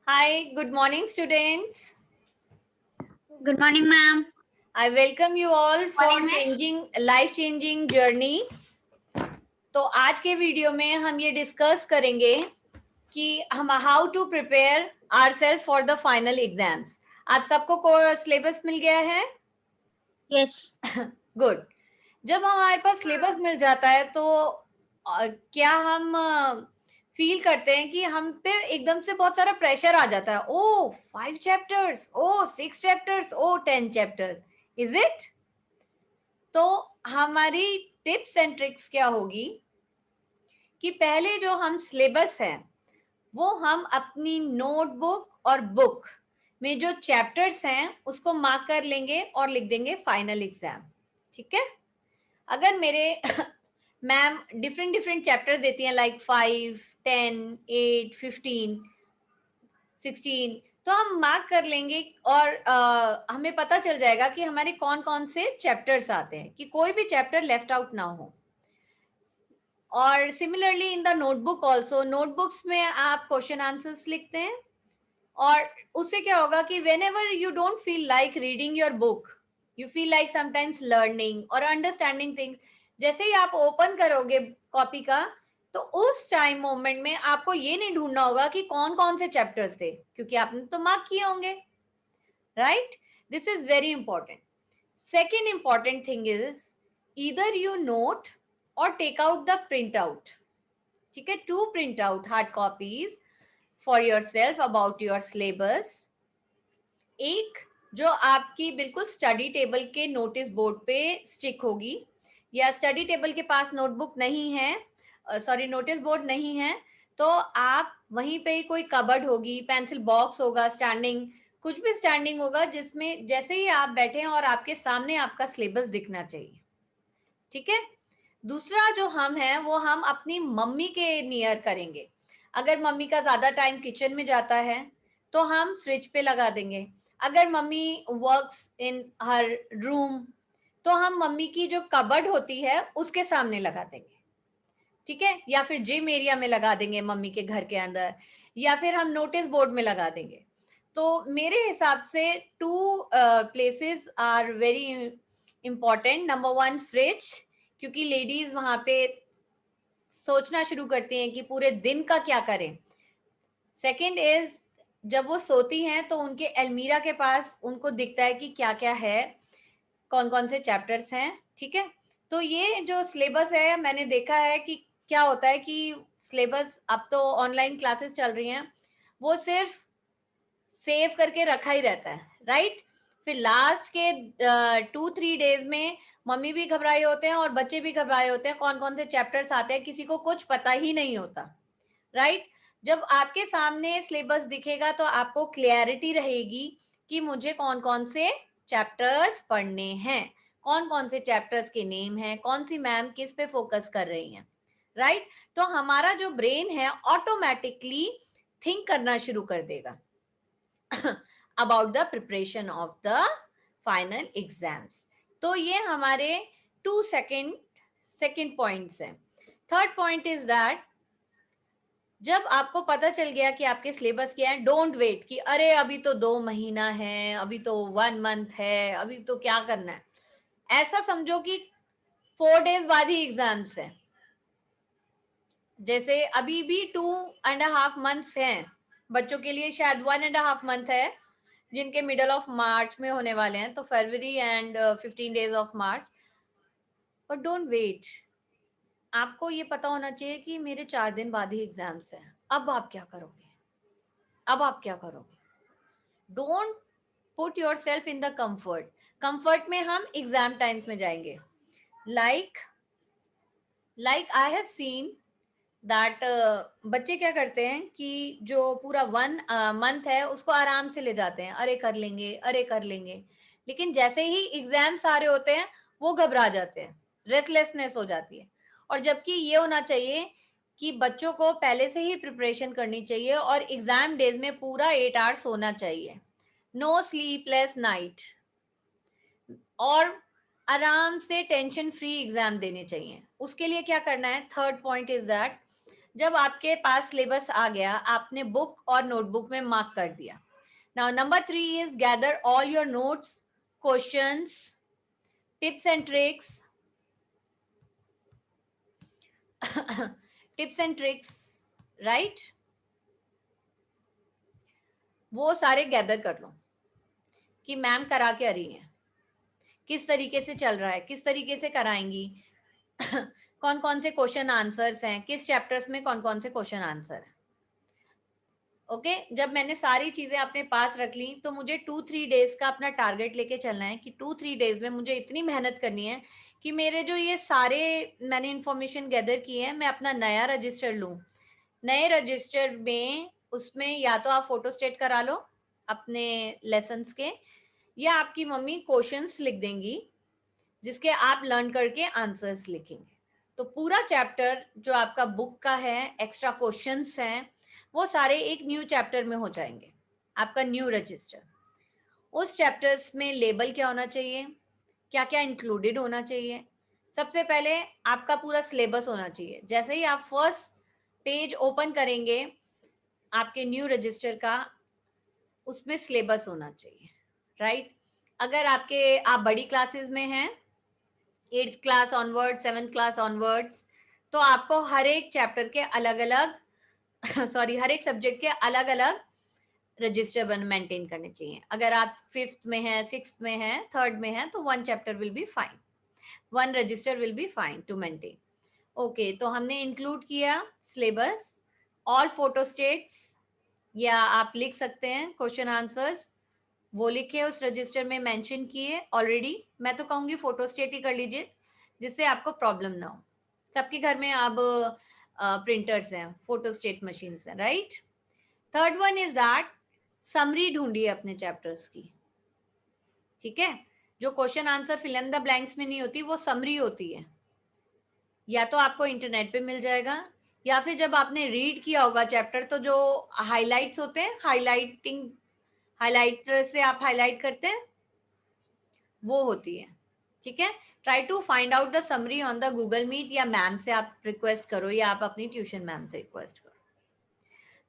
Hi, good morning, students. Good morning, ma'am. I welcome you all for Morning, miss. life-changing journey. तो आज के video में हम ये डिस्कस करेंगे कि हम how to prepare ourselves for the final exams. आप सबको सिलेबस मिल गया है? Yes. गुड. जब हमारे पास सिलेबस मिल जाता है तो क्या हम फील करते हैं कि हम पे एकदम से बहुत सारा प्रेशर आ जाता है. Oh 5 chapters, oh 6 chapters, oh 10 chapters. Is it? तो हमारी टिप्स एंड ट्रिक्स क्या होगी कि पहले जो हम सिलेबस है वो हम अपनी नोटबुक और बुक में जो चैप्टर्स हैं उसको मार्क कर लेंगे और लिख देंगे फाइनल एग्जाम. ठीक है? अगर मेरे मैम डिफरेंट डिफरेंट चैप्टर्स देती हैं लाइक 5, 10, 8, 15, 16, तो हम मार्क कर लेंगे और हमें पता चल जाएगा कि हमारे कौन कौन से चैप्टर्स आते हैं, कि कोई भी चैप्टर लेफ्ट आउट ना हो. और similarly in the notebook also, notebooks में आप क्वेश्चन आंसर्स लिखते हैं और उससे क्या होगा कि when ever you don't feel like reading your book, you feel like sometimes learning और अंडरस्टैंडिंग थिंग्स, जैसे ही आप ओपन करोगे कॉपी का तो उस टाइम मोमेंट में आपको ये नहीं ढूंढना होगा कि कौन कौन से चैप्टर्स थे, क्योंकि आपने तो मार्क किए होंगे. Right? This is very important. Second important thing is either you note or take out the print out. ठीक है? To print out hard copies for yourself about your syllabus. एक जो आपकी बिल्कुल स्टडी टेबल के notice board पे stick होगी, या स्टडी टेबल के पास नोटबुक नहीं है, सॉरी नोटिस बोर्ड नहीं है, तो आप वहीं पे ही कोई कबर्ड होगी, पेंसिल बॉक्स होगा, स्टैंडिंग, कुछ भी स्टैंडिंग होगा जिसमें जैसे ही आप बैठे हैं और आपके सामने आपका सिलेबस दिखना चाहिए. ठीक है? दूसरा जो हम है वो हम अपनी मम्मी के नियर करेंगे. अगर मम्मी का ज्यादा टाइम किचन में जाता है तो हम फ्रिज पे लगा देंगे. अगर mummy works in her room तो हम मम्मी की जो कबर्ड होती है उसके सामने लगा देंगे. ठीक है? या फिर जिम एरिया में लगा देंगे मम्मी के घर के अंदर, या फिर हम नोटिस बोर्ड में लगा देंगे. तो मेरे हिसाब से two places are very important. Number one fridge, क्योंकि लेडीज वहां पे सोचना शुरू करती हैं कि पूरे दिन का क्या करें. सेकंड इज जब वो सोती हैं तो उनके अलमीरा के पास उनको दिखता है कि क्या क्या है, कौन कौन से चैप्टर्स हैं. ठीक है? तो ये जो सिलेबस है मैंने देखा है कि क्या होता है कि सिलेबस, अब तो ऑनलाइन क्लासेस चल रही हैं, वो सिर्फ सेव करके रखा ही रहता है. राइट? फिर लास्ट के 2-3 डेज में मम्मी भी घबराए होते हैं और बच्चे भी घबराए होते हैं, कौन कौन से चैप्टर्स आते हैं किसी को कुछ पता ही नहीं होता. राइट? जब आपके सामने सिलेबस दिखेगा तो आपको क्लैरिटी रहेगी कि मुझे कौन कौन से चैप्टर्स पढ़ने हैं, कौन कौन से चैप्टर्स के नेम हैं, कौन सी मैम किस पे फोकस कर रही हैं. राइट? तो हमारा जो ब्रेन है ऑटोमेटिकली थिंक करना शुरू कर देगा about the preparation of the final exams. तो ये हमारे 2 सेकेंड पॉइंट्स हैं. थर्ड पॉइंट इज दैट जब आपको पता चल गया कि आपके सिलेबस क्या है, डोंट वेट कि अरे अभी तो 2 महीना है, अभी तो 1 मंथ है, अभी तो क्या करना है. ऐसा समझो कि 4 डेज बाद ही एग्जाम्स है. जैसे अभी भी 2.5 मंथ्स हैं बच्चों के लिए, शायद 1.5 मंथ है जिनके मिडल ऑफ मार्च में होने वाले हैं, तो February and 15 days of March. But don't wait. आपको ये पता होना चाहिए कि मेरे 4 दिन बाद ही एग्जाम्स हैं. अब आप क्या करोगे? अब आप क्या करोगे? Don't put your self in the comfort. Comfort में हम एग्जाम टाइम्स में जाएंगे. Like I have seen that बच्चे क्या करते हैं कि जो पूरा 1 मंथ है उसको आराम से ले जाते हैं, अरे कर लेंगे, अरे कर लेंगे. लेकिन जैसे ही एग्जाम्स आ रहे होते हैं वो घबरा जाते हैं, रेस्टलेसनेस हो जाती है. और जबकि ये होना चाहिए कि बच्चों को पहले से ही प्रिपरेशन करनी चाहिए और एग्जाम डेज में पूरा 8 आवर्स सोना चाहिए, नो स्लीपलेस नाइट, और आराम से टेंशन फ्री एग्जाम देने चाहिए. उसके लिए क्या करना है? थर्ड पॉइंट इज दैट जब आपके पास सिलेबस आ गया, आपने बुक और नोटबुक में मार्क कर दिया. Now number 3 is gather all your notes, questions, tips and tricks, tips and tricks, right? वो सारे गैदर कर लो कि मैम करा क्या रही है, किस तरीके से चल रहा है, किस तरीके से कराएंगी, कौन कौन से क्वेश्चन आंसर्स हैं, किस चैप्टर्स में कौन कौन से क्वेश्चन आंसर है. ओके जब मैंने सारी चीजें अपने पास रख ली तो मुझे 2-3 डेज का अपना टारगेट लेके चलना है कि 2-3 डेज में मुझे इतनी मेहनत करनी है कि मेरे जो ये सारे मैंने इंफॉर्मेशन गैदर की है, मैं अपना नया रजिस्टर लूँ. नए रजिस्टर में उसमें या तो आप फोटो स्टेट करा लो अपने लेसन्स के, या आपकी मम्मी क्वेश्चंस लिख देंगी जिसके आप लर्न करके आंसर्स लिखेंगे. तो पूरा चैप्टर जो आपका बुक का है, एक्स्ट्रा क्वेश्चंस हैं, वो सारे एक न्यू चैप्टर में हो जाएंगे, आपका न्यू रजिस्टर. उस चैप्टर्स में लेबल क्या होना चाहिए, क्या क्या इंक्लूडेड होना चाहिए. सबसे पहले आपका पूरा सिलेबस होना चाहिए. जैसे ही आप फर्स्ट पेज ओपन करेंगे आपके न्यू रजिस्टर का, उसमें सिलेबस होना चाहिए, राइट? अगर आप बड़ी क्लासेस में हैं, 8th class onwards, 7th class onwards, तो आपको हर एक चैप्टर के अलग अलग सॉरी हर एक सब्जेक्ट के अलग अलग रजिस्टर बन मेंटेन करने चाहिए. अगर आप 5th में हैं, 6th में हैं, 3rd में हैं, तो 1 chapter will be fine, 1 register will be fine to maintain. Okay तो हमने इंक्लूड किया सिलेबस, ऑल फोटो स्टेट्स, या आप लिख सकते हैं क्वेश्चन आंसर्स, वो लिखे उस रजिस्टर में मेंशन किए ऑलरेडी. मैं तो कहूंगी फोटो स्टेट ही कर लीजिए जिससे आपको प्रॉब्लम ना हो. सबके घर में अब प्रिंटर्स हैं, फोटो स्टेट मशीन्स हैं, right? Third one is that summary ढूंढिए अपने चैप्टर्स की. ठीक है, जो question answer fill in the blanks में नहीं होती वो समरी होती है, या तो आपको इंटरनेट पे मिल जाएगा, या फिर जब आपने रीड किया होगा चैप्टर तो जो हाइलाइट्स होते हैं, हाइलाइटर से आप हाईलाइट करते हैं, वो होती है. ठीक है, try to find out the summary on the Google Meet, या मैम से आप रिक्वेस्ट करो, या आप अपनी ट्यूशन मैम से रिक्वेस्ट करो.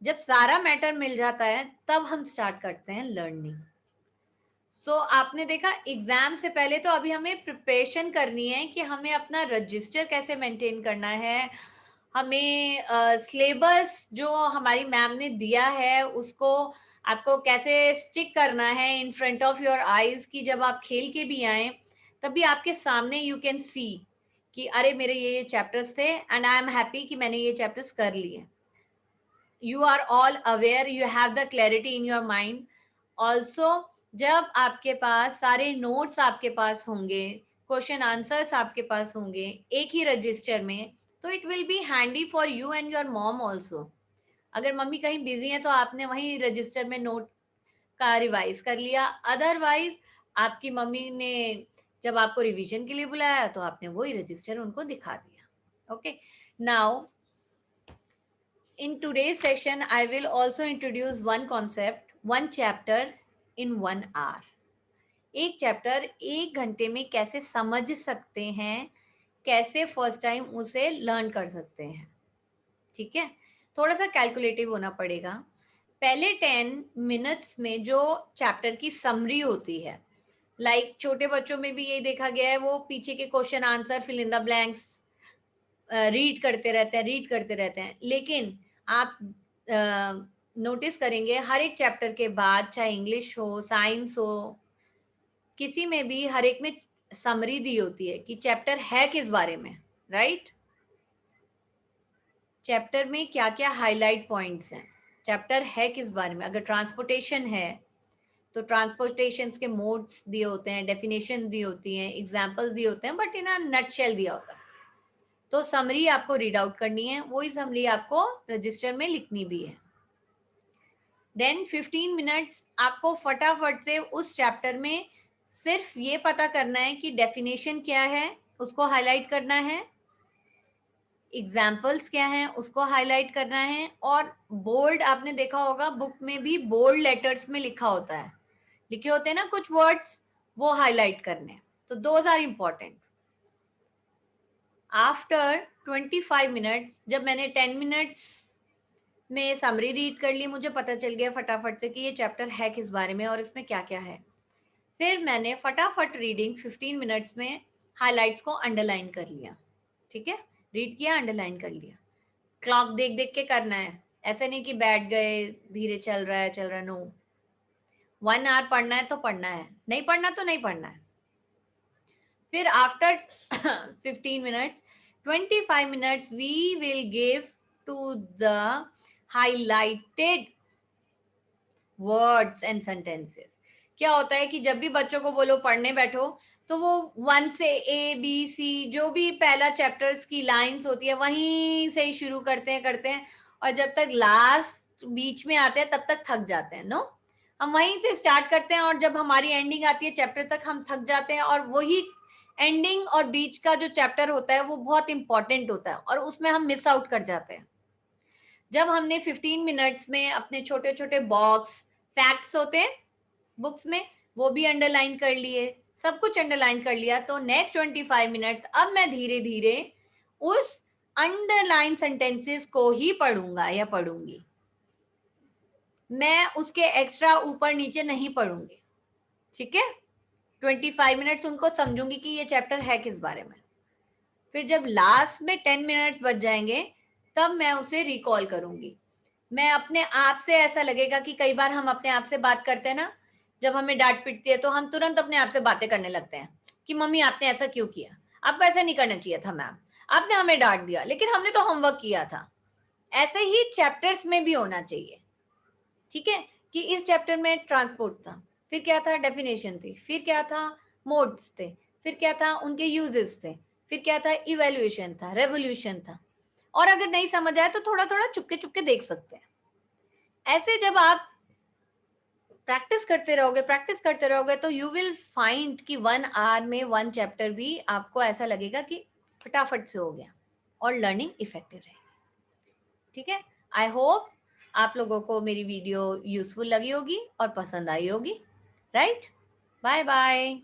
जब सारा मैटर मिल जाता है तब हम स्टार्ट करते हैं लर्निंग. सो आपने देखा एग्जाम से पहले तो अभी हमें प्रिपरेशन करनी है कि हमें अपना रजिस्टर कैसे मेंटेन करना है, हमें सिलेबस जो हमारी मैम ने दिया है उसको आपको कैसे स्टिक करना है in front of your eyes, की जब आप खेल के भी आए तभी आपके सामने यू कैन सी कि अरे मेरे ये चैप्टर्स थे एंड आई एम हैप्पी कि मैंने ये चैप्टर्स कर लिए. You are all aware, you have the clarity in your mind. Also जब आपके पास सारे नोट्स आपके पास होंगे, क्वेश्चन आंसर्स आपके पास होंगे एक ही रजिस्टर में, तो it will be handy for you and your mom also. अगर मम्मी कहीं बिजी है तो आपने वही रजिस्टर में नोट का रिवाइज कर लिया, अदरवाइज आपकी मम्मी ने जब आपको रिवीजन के लिए बुलाया तो आपने वही रजिस्टर उनको दिखा दिया. Okay now in today's session I will also introduce one concept, one chapter in 1 hour. एक चैप्टर 1 घंटे में कैसे समझ सकते हैं, कैसे फर्स्ट टाइम उसे लर्न कर सकते हैं. ठीक है, थोड़ा सा कैलकुलेटिव होना पड़ेगा. पहले 10 मिनट्स में जो चैप्टर की समरी होती है, लाइक छोटे बच्चों में भी ये देखा गया है, वो पीछे के question answer fill in the blanks read करते रहते हैं. लेकिन आप नोटिस करेंगे हर एक चैप्टर के बाद, चाहे इंग्लिश हो, साइंस हो, किसी में भी हर एक में समरी दी होती है कि चैप्टर है किस बारे में, राइट? चैप्टर में क्या क्या हाईलाइट पॉइंट्स हैं, चैप्टर है किस बारे में. अगर ट्रांसपोर्टेशन है तो ट्रांसपोर्टेशन के मोड्स दिए होते हैं, डेफिनेशन दी होती हैं, एग्जाम्पल्स दिए होते हैं, बट इन अ नटशेल दिया होता है. तो समरी आपको रीड आउट करनी है, वही समरी आपको रजिस्टर में लिखनी भी है. देन 15 मिनट्स आपको फटाफट से उस चैप्टर में सिर्फ ये पता करना है कि डेफिनेशन क्या है, उसको हाईलाइट करना है, एग्जाम्पल्स क्या हैं उसको हाईलाइट करना है, और बोल्ड आपने देखा होगा बुक में भी बोल्ड लेटर्स में लिखा होता है, लिखे होते हैं ना कुछ वर्ड्स, वो हाईलाइट करने हैं. तो those are important. After 25 minutes जब मैंने 10 मिनट्स में समरी रीड कर ली, मुझे पता चल गया फटाफट से कि ये चैप्टर है किस बारे में और इसमें क्या क्या है। फिर मैंने फटाफट रीडिंग 15 मिनट्स में हाइलाइट्स को अंडरलाइन कर लिया। ठीक है, रीड किया, अंडरलाइन कर लिया। क्लॉक देख देख के करना है, ऐसे नहीं कि बैठ गए धीरे चल रहा है, नो। 1 आवर पढ़ना है तो पढ़ना है, नहीं पढ़ना तो नहीं पढ़ना है। फिर after 15 minutes 25 minutes we will give to the highlighted words and sentences. क्या होता है कि जब भी बच्चों को बोलो पढ़ने बैठो, तो वो 1 से ABC जो भी पहला चैप्टर्स की लाइंस होती है वहीं से ही शुरू करते हैं और जब तक लास्ट बीच में आते हैं तब तक थक जाते हैं। नो, हम वहीं से स्टार्ट करते हैं और जब हमारी एंडिंग आती है चैप्टर तक हम थक जाते हैं, और वही एंडिंग और बीच का जो चैप्टर होता है वो बहुत इंपॉर्टेंट होता है और उसमें हम मिस आउट कर जाते हैं। जब हमने 15 मिनट्स में अपने छोटे छोटे बॉक्स फैक्ट्स होते हैं बुक्स में वो भी अंडरलाइन कर लिए, सब कुछ अंडरलाइन कर लिया, तो नेक्स्ट 25 मिनट्स अब मैं धीरे धीरे उस अंडरलाइन सेंटेंसेस को ही पढ़ूंगा या पढ़ूंगी। मैं उसके एक्स्ट्रा ऊपर नीचे नहीं पढ़ूंगी। ठीक है, 25 मिनट्स उनको समझूंगी कि ये चैप्टर है किस बारे में। फिर जब लास्ट में 10 मिनट्स बच जाएंगे तब मैं उसे रिकॉल करूंगी। मैं अपने आप से, ऐसा लगेगा कि कई बार हम अपने आप से बात करते हैं ना, जब हमें डांट पिटती है तो हम तुरंत अपने आप से बातें करने लगते हैं कि मम्मी आपने ऐसा क्यों किया, आपको ऐसा नहीं करना चाहिए था मैम, आपने हमें डांट दिया लेकिन हमने तो होमवर्क किया था। ऐसे ही चैप्टर्स में भी होना चाहिए। ठीक है, कि इस चैप्टर में ट्रांसपोर्ट था, फिर क्या था, डेफिनेशन थी, फिर क्या था, मोड्स थे, फिर क्या था, उनके यूजेस थे, फिर क्या था, इवेल्युएशन था, रेवोल्यूशन था। और अगर नहीं समझ आए तो थोड़ा थोड़ा चुपके चुपके देख सकते हैं। ऐसे जब आप प्रैक्टिस करते रहोगे तो यू विल फाइंड कि 1 आवर में 1 चैप्टर भी आपको ऐसा लगेगा कि फटाफट से हो गया और लर्निंग इफेक्टिव रहेगी। ठीक है, आई होप आप लोगों को मेरी वीडियो यूजफुल लगी होगी और पसंद आई होगी। Right, bye bye.